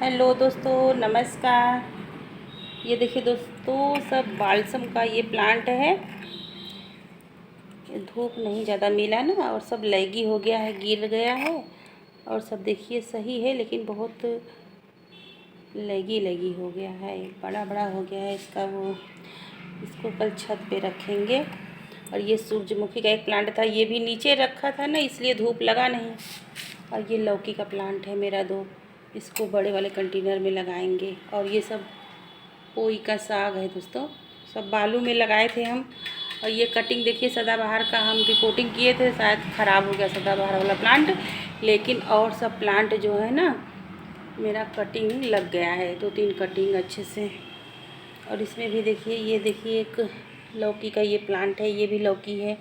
Hello दोस्तों, नमस्कार। ये देखिए दोस्तों, सब बालसम का ये प्लांट है। ये धूप नहीं ज़्यादा मिला ना, और सब लैगी हो गया है, गिर गया है। और सब देखिए सही है, लेकिन बहुत लैगी लैगी हो गया है, बड़ा बड़ा हो गया है इसका। वो इसको कल छत पे रखेंगे। और ये सूरजमुखी का एक प्लांट था, ये भी नीचे रखा था ना, इसलिए धूप लगा नहीं। और ये लौकी का प्लांट है मेरा दो, इसको बड़े वाले कंटेनर में लगाएंगे। और ये सब पोई का साग है दोस्तों, सब बालू में लगाए थे हम। और ये कटिंग देखिए, सदाबहार का हम रिपोर्टिंग किए थे, शायद ख़राब हो गया सदाबहार वाला प्लांट। लेकिन और सब प्लांट जो है ना, मेरा कटिंग लग गया है, 2-3 कटिंग अच्छे से। और इसमें भी देखिए, ये देखिए एक लौकी का ये प्लांट है, ये भी लौकी है।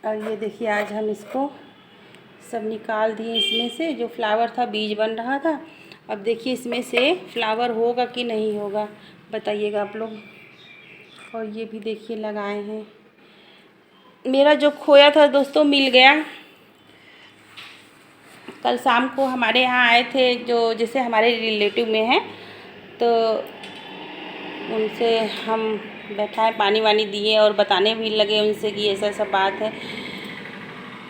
और ये देखिए, आज हम इसको सब निकाल दिए इसमें से, जो फ्लावर था बीज बन रहा था। अब देखिए इसमें से फ्लावर होगा कि नहीं होगा, बताइएगा आप लोग। और ये भी देखिए लगाए हैं। मेरा जो खोया था दोस्तों मिल गया। कल शाम को हमारे यहाँ आए थे, जो जैसे हमारे रिलेटिव में हैं, तो उनसे हम बैठाए, पानी वानी दिए और बताने भी लगे उनसे कि ऐसा ऐसा बात है।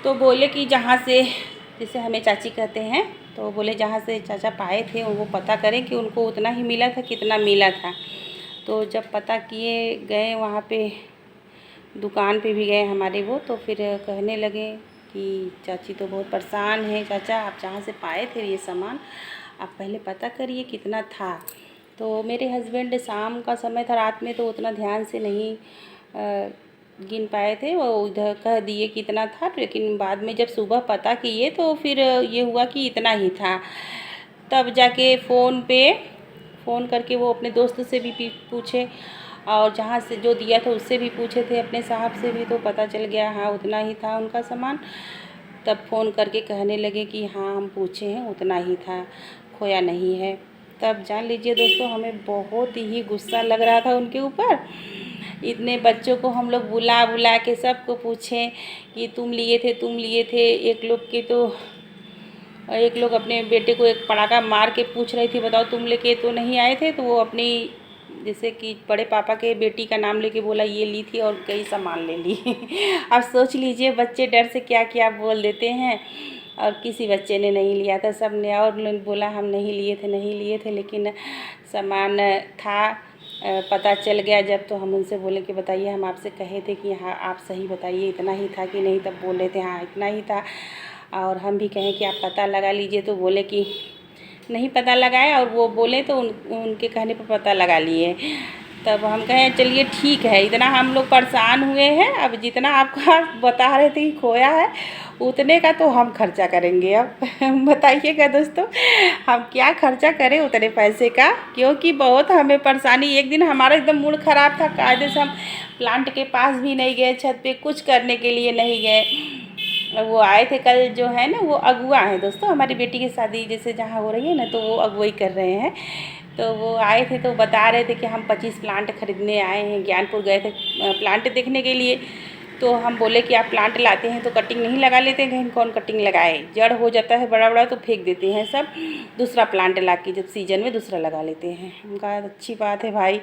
तो बोले कि जहाँ से, जैसे हमें चाची कहते हैं, तो बोले जहाँ से चाचा पाए थे वो पता करें कि उनको उतना ही मिला था, कितना मिला था। तो जब पता किए गए वहाँ पे, दुकान पे भी गए हमारे वो, तो फिर कहने लगे कि चाची तो बहुत परेशान है, चाचा आप जहाँ से पाए थे ये सामान, आप पहले पता करिए कितना था। तो मेरे हस्बैंड शाम का समय था, रात में तो उतना ध्यान से नहीं गिन पाए थे, वो उधर कह दिए कि इतना था। लेकिन बाद में जब सुबह पता किए तो फिर ये हुआ कि इतना ही था। तब जाके फ़ोन करके वो अपने दोस्त से भी पूछे, और जहाँ से जो दिया था उससे भी पूछे थे, अपने साहब से भी, तो पता चल गया हाँ उतना ही था उनका सामान। तब फ़ोन करके कहने लगे कि हाँ हम पूछे हैं, उतना ही था, खोया नहीं है। तब जान लीजिए दोस्तों, हमें बहुत ही गुस्सा लग रहा था उनके ऊपर। इतने बच्चों को हम लोग बुला बुला के सबको पूछें कि तुम लिए थे। एक लोग अपने बेटे को एक पड़ाका मार के पूछ रही थी, बताओ तुम लेके तो नहीं आए थे। तो वो अपनी, जैसे कि बड़े पापा के बेटी का नाम लेके बोला ये ली थी, और कई सामान ले ली। अब सोच लीजिए बच्चे डर से क्या क्या बोल देते हैं। और किसी बच्चे ने नहीं लिया था, सब ने और बोला हम नहीं लिए थे, लेकिन सामान था। पता चल गया जब, तो हम उनसे बोले कि बताइए, हम आपसे कहे थे कि हाँ आप सही बताइए इतना ही था कि नहीं। तब बोल रहे थे हाँ इतना ही था। और हम भी कहें कि आप पता लगा लीजिए, तो बोले कि नहीं पता लगाया। और वो बोले तो उनके कहने पर पता लगा लिए। तब हम कहें चलिए ठीक है, इतना हम लोग परेशान हुए हैं, अब जितना आपका बता रहे थे कि खोया है उतने का तो हम खर्चा करेंगे। अब बताइएगा दोस्तों, हम क्या खर्चा करें उतने पैसे का, क्योंकि बहुत हमें परेशानी। एक दिन हमारा एकदम मूड ख़राब था, कायदे से हम प्लांट के पास भी नहीं गए, छत पे कुछ करने के लिए नहीं गए। वो आए थे कल, जो है ना वो अगुआ हैं दोस्तों, हमारी बेटी की शादी जैसे जहाँ हो रही है ना, तो वो अगुवाई कर रहे हैं। तो वो आए थे तो बता रहे थे कि हम 25 प्लांट खरीदने आए हैं, ज्ञानपुर गए थे प्लांट देखने के लिए। तो हम बोले कि आप प्लांट लाते हैं तो कटिंग नहीं लगा लेते हैं, कहीं कौन कटिंग लगाए, जड़ हो जाता है बड़ा बड़ा तो फेंक देते हैं सब, दूसरा प्लांट ला के जब सीजन में दूसरा लगा लेते हैं। हम कहा अच्छी बात है भाई,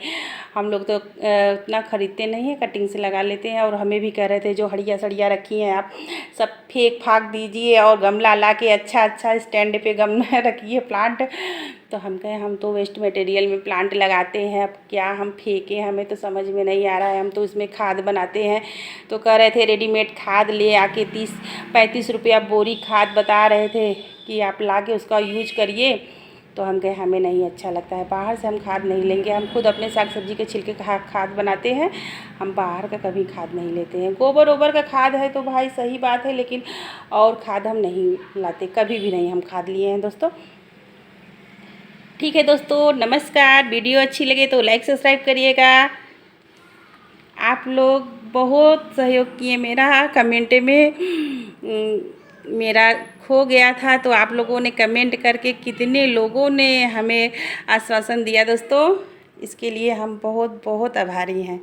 हम लोग तो उतना ख़रीदते नहीं हैं, कटिंग से लगा लेते हैं। और हमें भी कह रहे थे जो हड़िया सड़िया रखी हैं आप सब फेंक फाक दीजिए, और गमला ला के अच्छा स्टैंड पे गमला रखिए प्लांट। तो हम कहें हम तो वेस्ट मटेरियल में प्लांट लगाते हैं, अब क्या हम फेंकें, हमें तो समझ में नहीं आ रहा है, हम तो इसमें खाद बनाते हैं। तो कह रहे थे रेडीमेड खाद ले आके 30-35 रुपया बोरी खाद बता रहे थे कि आप ला के उसका यूज करिए। तो हम कहे हमें नहीं अच्छा लगता है, बाहर से हम खाद नहीं लेंगे, हम खुद अपने साग सब्जी के छिलके का खाद बनाते हैं, हम बाहर का कभी खाद नहीं लेते हैं। गोबर ओबर का खाद है तो भाई सही बात है, लेकिन और खाद हम नहीं लाते, कभी भी नहीं हम खाद लिए हैं दोस्तों। ठीक है दोस्तों, नमस्कार। वीडियो अच्छी लगे तो लाइक सब्सक्राइब करिएगा। आप लोग बहुत सहयोग किए मेरा, कमेंट में मेरा खो गया था, तो आप लोगों ने कमेंट करके कितने लोगों ने हमें आश्वासन दिया दोस्तों, इसके लिए हम बहुत बहुत आभारी हैं।